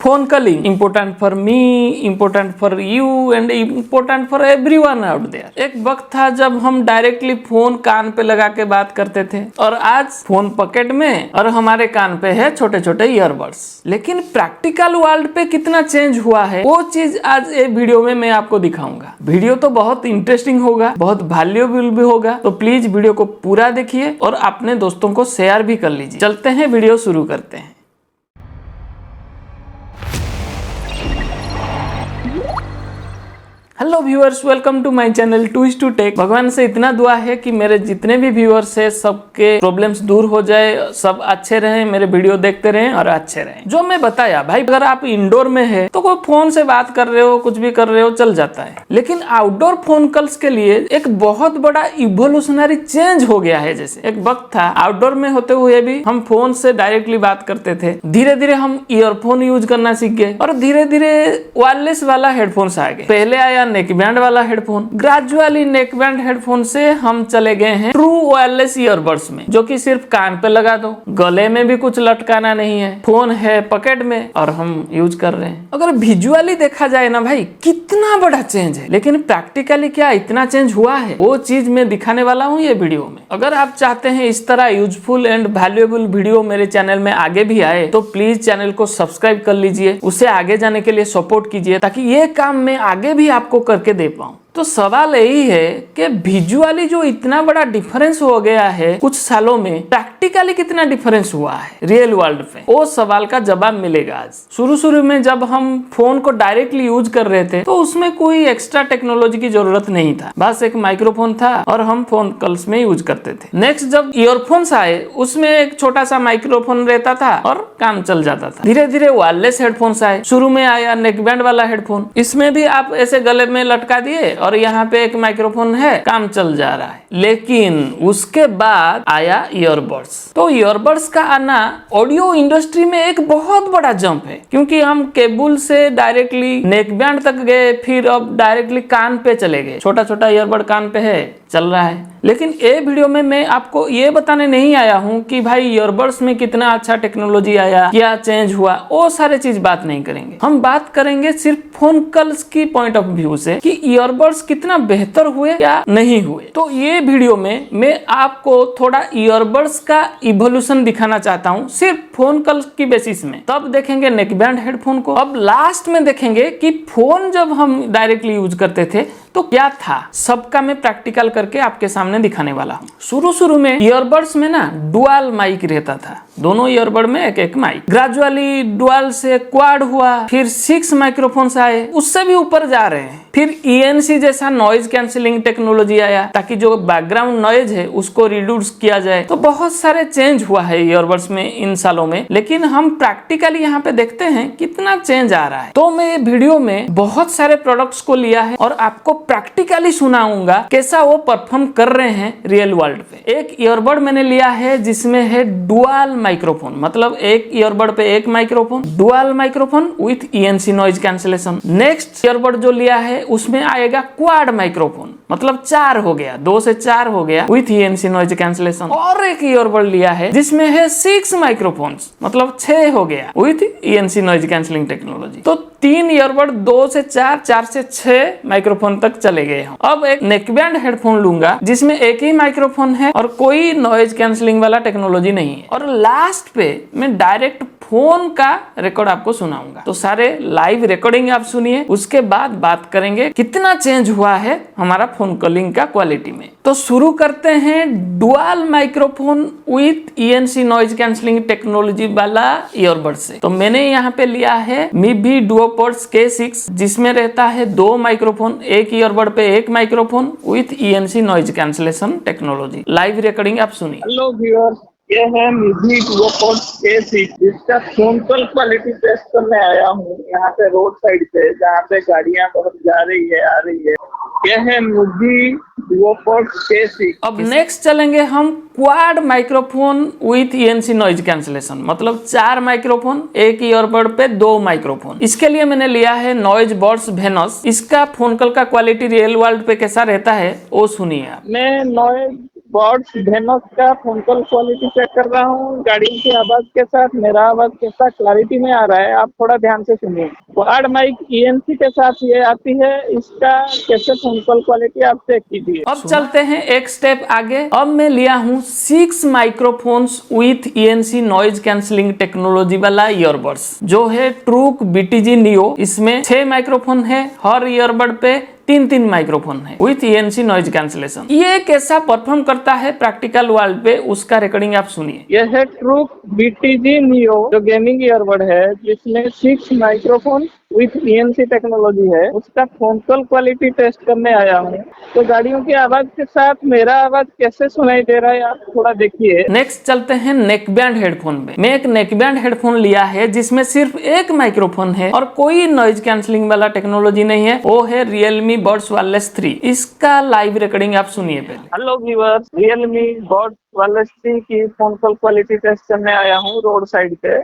Phone calling important for me, important for you and important for everyone out there. एक वक्त था जब हम डायरेक्टली फोन कान पे लगा के बात करते थे और आज फोन पॉकेट में और हमारे कान पे है छोटे छोटे ईयरबड्स। लेकिन प्रैक्टिकल वर्ल्ड पे कितना चेंज हुआ है वो चीज आज ये वीडियो में मैं आपको दिखाऊंगा। वीडियो तो बहुत इंटरेस्टिंग होगा, बहुत वैल्यूएबल भी होगा, तो प्लीज वीडियो को पूरा देखिए और अपने दोस्तों को शेयर भी कर लीजिए। चलते हैं, वीडियो शुरू करते हैं। Hello viewers, welcome to my channel twist to tech. भगवान से इतना दुआ है कि मेरे जितने भी व्यूअर्स है सबके प्रॉब्लम्स दूर हो जाए, सब अच्छे रहें, मेरे वीडियो देखते रहें और अच्छे रहें। जो मैं बताया भाई, अगर आप इंडोर में है तो कोई फोन से बात कर रहे हो, कुछ भी कर रहे हो, चल जाता है। लेकिन आउटडोर फोन कॉल्स के लिए एक बहुत बड़ा इवोल्यूशनरी चेंज हो गया है। जैसे एक वक्त था आउटडोर में होते हुए भी हम फोन से डायरेक्टली बात करते थे, धीरे धीरे हम ईयरफोन यूज करना सीख गए और धीरे धीरे वायरलेस वाला हेडफोन्स आ गए। पहले आया नेकबैंड वाला हेडफोन, ग्रेजुअली नेकबैंड हेडफोन से हम चले गए हैं ट्रू वायरलेस ईयरबड्स में, जो कि सिर्फ कान पे लगा दो, गले में भी कुछ लटकाना नहीं है, फोन है पॉकेट में और हम यूज कर रहे हैं। अगर विजुअली देखा जाए ना भाई, कितना बड़ा चेंज है, लेकिन प्रैक्टिकली क्या इतना चेंज हुआ है वो चीज मैं दिखाने वाला हूँ ये वीडियो में। अगर आप चाहते हैं इस तरह यूजफुल एंड वैल्यूएबल वीडियो मेरे चैनल में आगे भी आए तो प्लीज चैनल को सब्सक्राइब कर लीजिए, उसे आगे जाने के लिए सपोर्ट कीजिए ताकि ये काम मैं आगे भी आपको करके दे पाऊं। तो सवाल यही है कि विजुअली जो इतना बड़ा डिफरेंस हो गया है कुछ सालों में, प्रैक्टिकली कितना डिफरेंस हुआ है रियल वर्ल्ड पे, वो सवाल का जवाब मिलेगा आज। शुरू में जब हम फोन को डायरेक्टली यूज कर रहे थे तो उसमें कोई एक्स्ट्रा टेक्नोलॉजी की जरूरत नहीं था, बस एक माइक्रोफोन था और हम फोन कॉल्स में यूज करते थे। नेक्स्ट जब ईयरफोन्स आए उसमें एक छोटा सा माइक्रोफोन रहता था और काम चल जाता था। धीरे धीरे वायरलेस हेडफोन्स आए, शुरू में आया नेकबैंड वाला हेडफोन, इसमें भी आप ऐसे गले में लटका दिए और यहाँ पे एक माइक्रोफोन है, काम चल जा रहा है। लेकिन उसके बाद आया ईयरबड्स। तो ईयरबड्स का आना ऑडियो इंडस्ट्री में एक बहुत बड़ा जंप है, क्योंकि हम केबल से डायरेक्टली नेकबैंड तक गए, फिर अब डायरेक्टली कान पे चले गए। छोटा छोटा ईयरबड कान पे है, चल रहा है। लेकिन ये वीडियो में मैं आपको ये बताने नहीं आया हूँ कि भाई ईयरबड्स में कितना अच्छा टेक्नोलॉजी आया, क्या चेंज हुआ, वो सारे चीज बात नहीं करेंगे। हम बात करेंगे सिर्फ फोन कॉल्स की पॉइंट ऑफ व्यू से कि ईयरबड्स कितना बेहतर हुए या नहीं हुए। तो ये वीडियो में मैं आपको थोड़ा ईयरबड्स का इवोल्यूशन दिखाना चाहता हूँ, सिर्फ फोन कॉल्स की बेसिस में। तब देखेंगे नेकबैंड हेडफोन को, अब लास्ट में देखेंगे कि फोन जब हम डायरेक्टली यूज करते थे तो क्या था, सबका मैं प्रैक्टिकल करके आपके सामने दिखाने वाला हूँ। शुरू में ईयरबड्स में ना डुअल माइक रहता था, दोनों ईयरबड में एक एक माइक। ग्रेजुअली डुअल से क्वाड हुआ, फिर 6 माइक्रोफोन्स आए, उससे भी ऊपर जा रहे हैं। फिर ENC जैसा नॉइज कैंसिलिंग टेक्नोलॉजी आया ताकि जो बैकग्राउंड नॉइज है उसको रिड्यूस किया जाए। तो बहुत सारे चेंज हुआ है ईयरबड्स में इन सालों में, लेकिन हम प्रैक्टिकली यहाँ पे देखते हैं कितना चेंज आ रहा है। तो मैं वीडियो में बहुत सारे प्रोडक्ट्स को लिया है और आपको प्रैक्टिकली सुनाऊंगा कैसा वो परफॉर्म कर रहे हैं रियल वर्ल्ड पे। एक ईयरबड मैंने लिया है जिसमें है डुअल माइक्रोफोन, मतलब एक ईयरबड पे एक microphone, dual microphone with ENC noise cancellation. Next earbud जो लिया है उसमें आएगा क्वाड माइक्रोफोन, मतलब 4 हो गया, 2 से 4 हो गया विथ ENC नॉइज कैंसिलेशन। और एक ईयरबड लिया है जिसमें है 6 माइक्रोफोन्स, मतलब 6 हो गया with ENC noise cancelling technology. तो 3 ईयरबड, 2 से 4, 4 से 6 माइक्रोफोन तक चले गए हैं। अब एक नेकबैंड हेडफोन लूंगा जिसमें एक ही माइक्रोफोन है और कोई नॉइज कैंसिलिंग वाला टेक्नोलॉजी नहीं है। और लास्ट पे मैं डायरेक्ट फोन का रिकॉर्ड आपको सुनाऊंगा। तो सारे लाइव रिकॉर्डिंग आप सुनिए, उसके बाद बात करेंगे कितना चेंज हुआ है हमारा फोन कॉलिंग का क्वालिटी में। तो शुरू करते हैं dual microphone with ENC noise cancelling technology वाला ईयरबड से। तो मैंने यहाँ पे लिया है MIBI डुओपोड्स K6, जिसमें रहता है 2 माइक्रोफोन, एक ईयरबड पे एक microphone with ENC noise cancellation technology. Live recording आप सुनिए। हेलो व्यूअर्स, ये है MIBI डुओपोड्स K6, जिसका फोन कॉल क्वालिटी टेस्ट करने आया हूँ यहाँ पे रोड साइड पे, जहाँ पे गाड़ियाँ बहुत जा रही है, आ रही है। ये है MIBI डुओपोड्स K6। अब नेक्स्ट चलेंगे हम quad microphone with ENC noise cancellation, मतलब 4 माइक्रोफोन, एक ईयरबड पे 2 माइक्रोफोन। इसके लिए मैंने लिया है नॉइज बॉट्स वेनस। इसका फोन कॉल का क्वालिटी रियल वर्ल्ड पे कैसा रहता है वो सुनिए आप। मैं नॉइज बॉट्स भेनस का फोन कॉल क्वालिटी चेक कर रहा हूँ गाड़ियों की आवाज के साथ मेरा आवाज कैसा क्लैरिटी में आ रहा है, आप थोड़ा ध्यान से सुनिए। क्वाड माइक ईएनसी के साथ ये आती है, इसका कैसे फोन कॉल क्वालिटी आप चेक कीजिए। अब चलते हैं एक स्टेप आगे। अब मैं लिया हूँ 6 microphones with ENC noise cancelling technology वाला ईयरबड्स, जो है ट्रूक बीटीजी नियो। इसमें 6 माइक्रोफोन है, हर ईयरबड पे 3 माइक्रोफोन है विथ ईएनसी नॉइज कैंसलेशन। ये कैसा परफॉर्म करता है प्रैक्टिकल वर्ल्ड पे, उसका रिकॉर्डिंग आप सुनिए। यह है ट्रूक बीटीजी नियो जो गेमिंग ईयरबड है, जिसमें 6 माइक्रोफोन विथ ईएनसी टेक्नोलॉजी है। उसका फोन कॉल क्वालिटी टेस्ट करने आया हूँ, तो गाड़ियों की आवाज के साथ मेरा आवाज कैसे सुनाई दे रहा है आप थोड़ा देखिए। नेक्स्ट चलते हैं नेक बैंड हेडफोन पे। मैं एक नेक बैंड हेडफोन लिया है जिसमें सिर्फ एक माइक्रोफोन है और कोई नॉइज कैंसलिंग वाला टेक्नोलॉजी नहीं है, वो है Realme Buds Wireless 3। इसका लाइव रिकॉर्डिंग आप सुनिए पहले। Hello viewers, Realme Buds Wireless 3 की फोन कॉल क्वालिटी टेस्ट करने आया हूँ रोड साइड पे।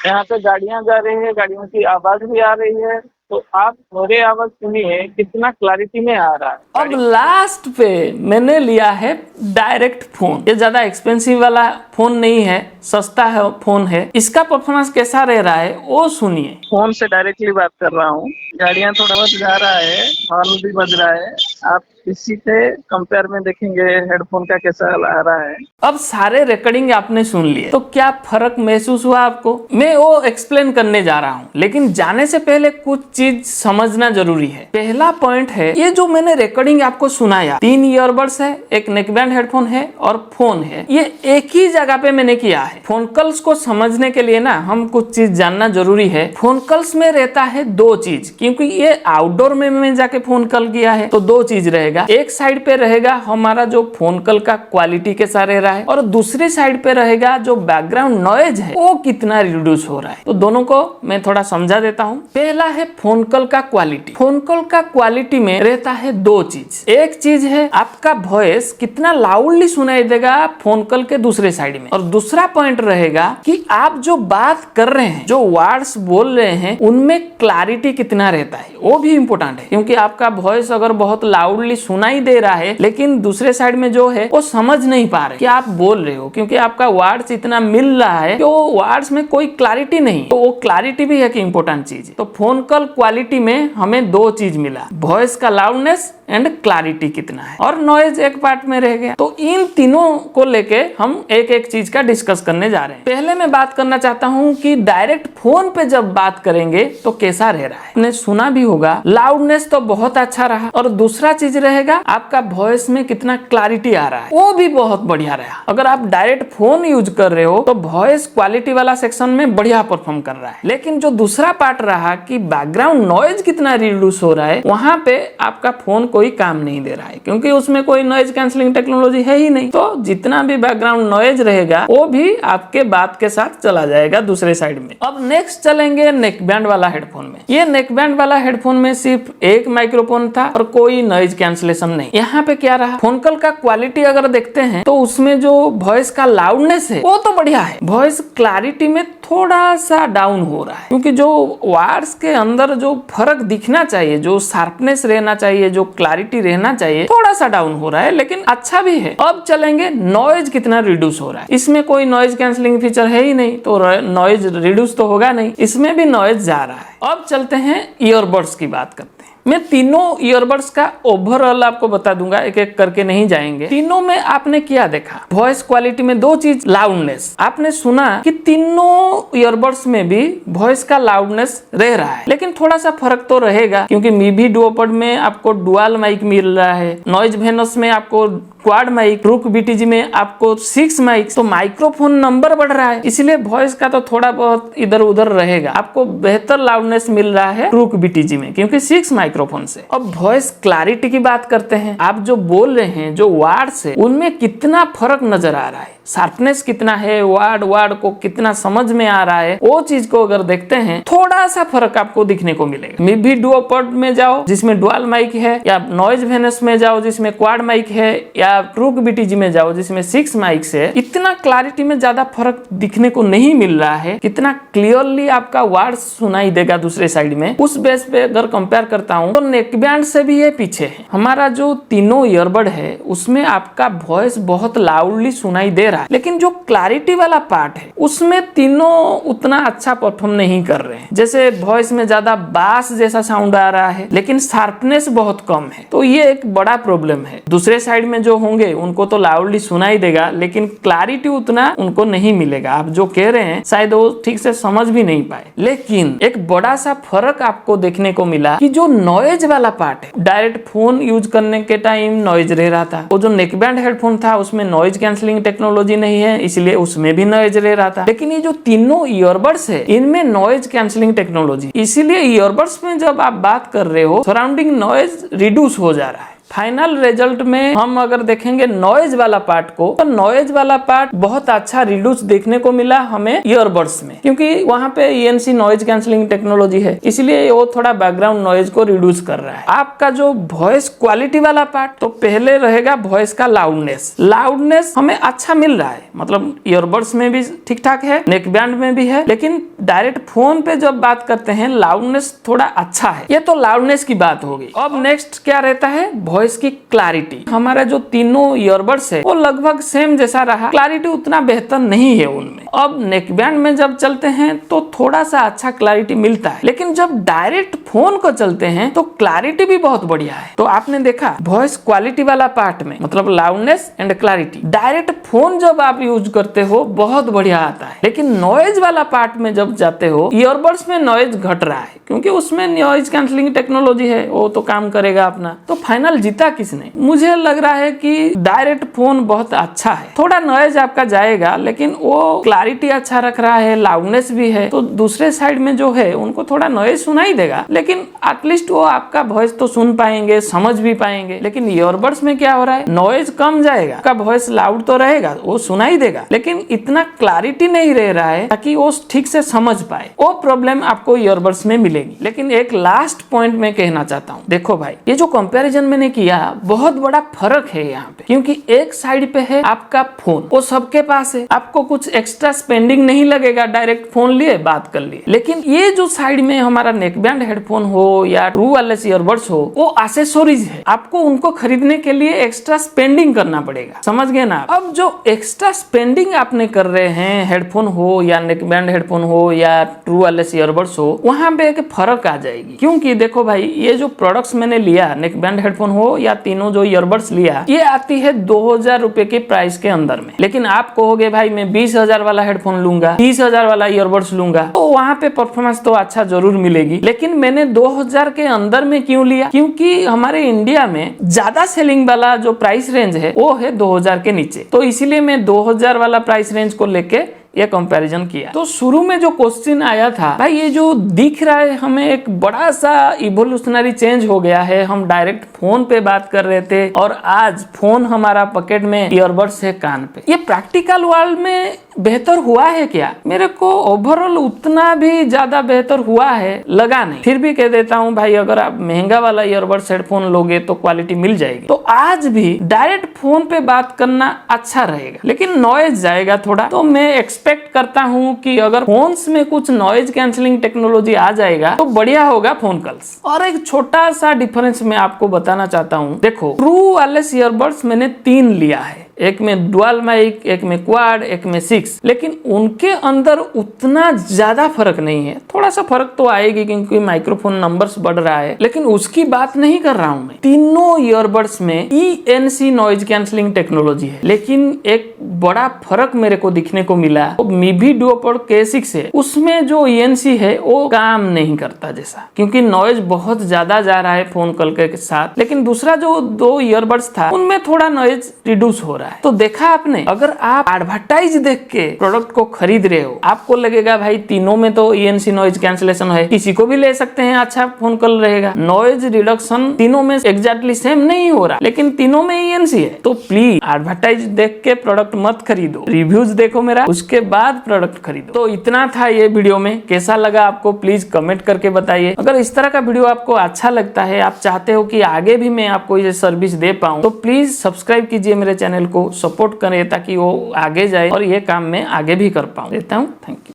यहाँ पे गाड़ियां जा रही है, गाड़ियों की आवाज भी आ रही है, तो आप मेरे आवाज सुनिए कितना क्लैरिटी में आ रहा है। अब लास्ट पे मैंने लिया है डायरेक्ट फोन। ये ज्यादा एक्सपेंसिव वाला फोन नहीं है, सस्ता है फोन है। इसका परफॉर्मेंस कैसा रह रहा है वो सुनिए। फोन से डायरेक्टली बात कर रहा हूँ, गाड़ियां थोड़ा बहुत जा रहा है, हॉर्न भी बज रहा है। आप इसी से कंपेयर में देखेंगे हेडफोन का कैसा आ रहा है। अब सारे रिकॉर्डिंग आपने सुन लिए, तो क्या फर्क महसूस हुआ आपको? मैं वो एक्सप्लेन करने जा रहा हूँ, लेकिन जाने से पहले कुछ चीज समझना जरूरी है। पहला पॉइंट है, ये जो मैंने रिकॉर्डिंग आपको सुनाया, 3 ईयरबड्स है, एक नेकबैंड हेडफोन है और फोन है, ये एक ही जगह पे मैंने किया है। फोन कॉल्स को समझने के लिए ना हम कुछ चीज जानना जरूरी है। फोन कॉल्स में रहता है 2 चीज, क्योंकि ये आउटडोर में मैंने जाके फोन कॉल किया है, तो 2 चीज रहेगा। एक साइड पे रहेगा हमारा जो फोन कॉल का क्वालिटी कैसा रह रहा है, और दूसरी साइड पे रहेगा जो बैकग्राउंड नॉइज है वो कितना रिड्यूस हो रहा है। तो दोनों को मैं थोड़ा समझा देता हूँ। पहला है फोन कॉल का क्वालिटी। फोन कॉल का क्वालिटी में रहता है 2 चीज। एक चीज है आपका वॉइस कितना लाउडली सुनाई देगा फोन कॉल के दूसरे साइड में, और दूसरा पॉइंट रहेगा कि आप जो बात कर रहे हैं, जो वर्ड्स बोल रहे हैं, उनमें क्लैरिटी कितना रहता है, वो भी इंपॉर्टेंट है। क्योंकि आपका वॉइस अगर बहुत लाउडली सुनाई दे रहा है, लेकिन दूसरे साइड में जो है वो समझ नहीं पा रहे कि आप बोल रहे हो, क्योंकि आपका वर्ड्स इतना मिल रहा है कि वो वर्ड्स में कोई क्लैरिटी नहीं, तो वो क्लैरिटी भी एक इंपॉर्टेंट चीज है। तो फोन कॉल क्वालिटी में हमें 2 चीज मिला, वॉइस का लाउडनेस एंड क्लैरिटी कितना है, और नॉइज एक पार्ट में रह गया। तो इन तीनों को लेके हम एक एक चीज का डिस्कस करने जा रहे हैं। पहले मैं बात करना चाहता हूं कि डायरेक्ट फोन पे जब बात करेंगे तो कैसा रह रहा है। आपने सुना भी होगा, लाउडनेस तो बहुत अच्छा रहा, और दूसरा चीज रहेगा आपका वॉइस में कितना क्लैरिटी आ रहा है, वो भी बहुत बढ़िया रहा। अगर आप डायरेक्ट फोन यूज कर रहे हो तो वॉइस क्वालिटी वाला सेक्शन में बढ़िया परफॉर्म कर रहा है, लेकिन जो दूसरा पार्ट रहा कि बैकग्राउंड नॉइज कितना रिड्यूस हो रहा है, वहां पे आपका फोन कोई काम नहीं दे रहा है, क्योंकि उसमें कोई नॉइज कैंसलिंग टेक्नोलॉजी है ही नहीं। तो जितना भी बैकग्राउंड नॉइज रहेगा वो भी आपके बात के साथ चला जाएगा दूसरे साइड में। अब नेक्स्ट चलेंगे नेकबैंड वाला हेडफोन में। ये नेकबैंड वाला हेडफोन में सिर्फ एक माइक्रोफोन था और कोई नॉइज कैंसलेशन नहीं। यहाँ पे क्या रहा, फोन कॉल का क्वालिटी अगर देखते हैं तो उसमें जो वॉइस का लाउडनेस है वो तो बढ़िया है, वॉइस क्लैरिटी में थोड़ा सा डाउन हो रहा है, क्योंकि जो वर्ड्स के अंदर जो फर्क दिखना चाहिए, जो शार्पनेस रहना चाहिए, जो क्लैरिटी रहना चाहिए, थोड़ा सा डाउन हो रहा है, लेकिन अच्छा भी है। अब चलेंगे नॉइज कितना रिड्यूस हो रहा है। इसमें कोई नॉइज कैंसलिंग फीचर है ही नहीं, तो नॉइज रिड्यूस तो होगा नहीं, इसमें भी नॉइज जा रहा है। अब चलते हैं ईयरबड्स की बात करते हैं। मैं तीनों ईयरबड्स का ओवरऑल आपको बता दूंगा, एक एक करके नहीं जाएंगे। तीनों में आपने क्या देखा, वॉइस क्वालिटी में 2 चीज, लाउडनेस। आपने सुना कि तीनों ईयरबड्स में भी वॉइस का लाउडनेस रह रहा है, लेकिन थोड़ा सा फर्क तो रहेगा, क्योंकि मीवी डुओपड में आपको डुअल माइक मिल रहा है, नॉइज वेनस में आपको क्वाड माइक, ट्रूक बीटीजी में आपको 6 माइक, तो माइक्रोफोन नंबर बढ़ रहा है, इसलिए वॉइस का तो थोड़ा बहुत इधर उधर रहेगा। आपको बेहतर लाउडनेस मिल रहा है ट्रूक बीटीजी में, क्योंकि 6 माइक्रोफोन से। अब वॉइस क्लैरिटी की बात करते हैं। आप जो बोल रहे हैं, जो वर्ड्स है, उनमें कितना फर्क नजर आ रहा है, शार्पनेस कितना है, वर्ड को कितना समझ में आ रहा है, वो चीज को अगर देखते हैं थोड़ा सा फर्क आपको दिखने को मिलेगा। मी भी डुओपड में जाओ जिसमें डुअल माइक है, या नॉइज वेनस में जाओ जिसमें क्वाड माइक है, या या ट्रूक BTG में जाओ जिसमें 6 माइक्स है, इतना क्लैरिटी में ज्यादा फर्क दिखने को नहीं मिल रहा है। कितना क्लियरली आपका वर्ड सुनाई देगा दूसरे साइड में, उस बेस पे अगर कंपेयर करता हूँ तो नेकबैंड से भी ये पीछे है। हमारा जो तीनों ईयरबड है उसमें आपका वॉइस बहुत लाउडली सुनाई दे रहा है, लेकिन जो क्लैरिटी वाला पार्ट है उसमें तीनों उतना अच्छा परफॉर्म नहीं कर रहे हैं। जैसे वॉइस में ज्यादा बास जैसा साउंड आ रहा है लेकिन शार्पनेस बहुत कम है, तो ये एक बड़ा प्रॉब्लम है। दूसरे साइड में जो होंगे उनको तो लाउडली सुनाई देगा लेकिन क्लैरिटी उतना उनको नहीं मिलेगा। आप जो कह रहे हैं शायद वो ठीक से समझ भी नहीं पाए। लेकिन एक बड़ा सा फर्क आपको देखने को मिला कि जो नॉइज वाला पार्ट है, डायरेक्ट फोन यूज करने के टाइम नॉइज रह रहा था। वो जो नेकबैंड हेडफोन था उसमें नॉइज कैंसलिंग टेक्नोलॉजी नहीं है, इसलिए उसमें भी नॉइज रह रहा था। लेकिन ये जो तीनों ईयरबड्स है इनमें नॉइज कैंसलिंग टेक्नोलॉजी, इसीलिए ईयरबड्स में जब आप बात कर रहे हो सराउंडिंग नॉइज रिड्यूस हो जा रहा है। फाइनल रिजल्ट में हम अगर देखेंगे नॉइज वाला पार्ट को, तो नॉइज वाला पार्ट बहुत अच्छा रिड्यूस देखने को मिला हमें ईयरबड्स में, क्योंकि वहां पे ENC नॉइज कैंसलिंग टेक्नोलॉजी है, इसलिए वो थोड़ा बैकग्राउंड नॉइज को रिड्यूस कर रहा है। आपका जो वॉइस क्वालिटी वाला पार्ट, तो पहले रहेगा वॉइस का लाउडनेस हमें अच्छा मिल रहा है, मतलब ईयरबड्स में भी ठीक ठाक है, नेकबैंड में भी है, लेकिन डायरेक्ट फोन पे जब बात करते हैं लाउडनेस थोड़ा अच्छा है। ये तो लाउडनेस की बात होगी। अब नेक्स्ट क्या रहता है, वॉइस की क्लैरिटी। हमारा जो तीनों ईयरबड्स है वो लगभग सेम जैसा रहा, क्लैरिटी उतना बेहतर नहीं है उनमें। अब नेकबैंड में जब चलते हैं तो थोड़ा सा अच्छा क्लैरिटी मिलता है, लेकिन जब डायरेक्ट फोन को चलते हैं तो क्लैरिटी भी बहुत बढ़िया है। तो आपने देखा वॉइस क्वालिटी वाला पार्ट में, मतलब loudness and clarity, direct phone जब आप यूज करते हो बहुत बढ़िया आता है, लेकिन नॉइज वाला पार्ट में जब जाते हो ईयरबड्स में नॉइज घट रहा है, क्योंकि उसमें नॉइज कैंसलिंग टेक्नोलॉजी है, वो तो काम करेगा अपना। तो फाइनल जीता किसने? मुझे लग रहा है कि डायरेक्ट फोन बहुत अच्छा है, थोड़ा नॉइज आपका जाएगा लेकिन वो क्लैरिटी अच्छा रख रहा है, लाउडनेस भी है, तो दूसरे साइड में जो है उनको थोड़ा नॉइज सुनाई देगा, लेकिन एटलीस्ट वो आपका वॉइस तो सुन पाएंगे, समझ भी पाएंगे। लेकिन ईयरबड्स में क्या हो रहा है, नॉइज कम जाएगा, आपका वॉइस लाउड तो रहेगा, वो सुनाई देगा, लेकिन इतना क्लैरिटी नहीं रह रहा है ताकि वो ठीक से समझ पाए। वो प्रॉब्लम आपको ईयरबड्स में मिलेगी। लेकिन एक लास्ट पॉइंट मैं कहना चाहता हूँ, देखो भाई, ये जो कंपैरिजन मैंने किया बहुत बड़ा फर्क है यहाँ पे, क्योंकि एक साइड पे है आपका फोन, वो सबके पास है, आपको कुछ एक्स्ट्रा स्पेंडिंग नहीं लगेगा, डायरेक्ट फोन लिए बात कर लिए। लेकिन ये जो साइड में हमारा नेकबैंड हेडफोन हो या ट्रू वायरलेस ईयरबड्स हो, वो एक्सेसरीज है, आपको उनको खरीदने के लिए एक्स्ट्रा स्पेंडिंग करना पड़ेगा, समझ गए ना। अब जो एक्स्ट्रा स्पेंडिंग आपने कर रहे हैं, हेडफोन हो या नेकबैंड हेडफोन हो या ट्रू वायरलेस ईयरबड्स हो, वहां पे एक फर्क आ जाएगी। क्योंकि देखो भाई, ये जो प्रोडक्ट्स मैंने लिया, नेकबैंड हेडफोन हो या तीनों जो ईयरबड्स लिया, ये आती है 2000 रुपए के प्राइस के अंदर में। लेकिन आप कहोगे भाई मैं 20,000 वाला हेडफोन लूंगा, 30,000 वाला ईयरबड्स लूंगा, तो वहां पे परफॉर्मेंस तो अच्छा जरूर मिलेगी। लेकिन मैंने 2000 के अंदर में क्यों लिया? क्योंकि हमारे इंडिया में ज्यादा सेलिंग वाला जो प्राइस रेंज है वो है 2000 के नीचे, तो इसीलिए मैं 2000 वाला प्राइस रेंज को लेके ये कंपैरिजन किया। तो शुरू में जो क्वेश्चन आया था, भाई ये जो दिख रहा है हमें एक बड़ा सा इवोल्यूशनरी चेंज हो गया है, हम डायरेक्ट फोन पे बात कर रहे थे और आज फोन हमारा पॉकेट में, ईयरबड्स है कान पे। ये प्रैक्टिकल वर्ल्ड में बेहतर हुआ है क्या? मेरे को ओवरऑल उतना भी ज्यादा बेहतर हुआ है लगा नहीं। फिर भी कह देता हूँ भाई, अगर आप महंगा वाला ईयरबड्स हेडफोन लोगे तो क्वालिटी मिल जाएगी। तो आज भी डायरेक्ट फोन पे बात करना अच्छा रहेगा, लेकिन नॉइज जाएगा थोड़ा। तो मैं एक्सपेक्ट करता हूँ कि अगर फोन्स में कुछ नॉइज कैंसलिंग टेक्नोलॉजी आ जाएगा तो बढ़िया होगा फोन कॉल्स। और एक छोटा सा डिफरेंस मैं आपको बताना चाहता हूँ। देखो, ट्रू वायरलेस ईयरबड्स मैंने 3 लिया है, एक में डुअल माइक, एक में क्वाड, एक में 6, लेकिन उनके अंदर उतना ज्यादा फर्क नहीं है। थोड़ा सा फर्क तो आएगी क्योंकि माइक्रोफोन नंबर्स बढ़ रहा है, लेकिन उसकी बात नहीं कर रहा हूं मैं। तीनों ईयरबड्स में ENC नॉइज कैंसलिंग टेक्नोलॉजी है, लेकिन एक बड़ा फर्क मेरे को दिखने को मिला, तो मीबी डुओपोड K6 है, उसमें जो ENC है वो काम नहीं करता जैसा, क्योंकि नॉइज बहुत ज्यादा जा रहा है फोन कॉल के साथ। लेकिन दूसरा जो 2 ईयरबड्स था उनमें थोड़ा नॉइज रिड्यूस हो रहा है। रहा है। तो देखा आपने, अगर आप एडवर्टाइज देख के प्रोडक्ट को खरीद रहे हो, आपको लगेगा भाई तीनों में तो ENC नॉइज कैंसिलेशन है, किसी को भी ले सकते हैं, अच्छा फोन कॉल रहेगा। नॉइज रिडक्शन तीनों में एग्जैक्टली सेम नहीं हो रहा, लेकिन तीनों में ENC है। तो प्लीज एडवर्टाइज देख के प्रोडक्ट मत खरीदो, रिव्यूज देखो मेरा, उसके बाद प्रोडक्ट खरीदो। तो इतना था ये वीडियो में, कैसा लगा आपको प्लीज कमेंट करके बताइए। अगर इस तरह का वीडियो आपको अच्छा लगता है, आप चाहते हो कि आगे भी मैं आपको ये सर्विस दे पाऊं, तो प्लीज सब्सक्राइब कीजिए मेरे चैनल को, सपोर्ट करें ताकि वो आगे जाए और ये काम मैं आगे भी कर पाऊं। देता हूं, थैंक यू।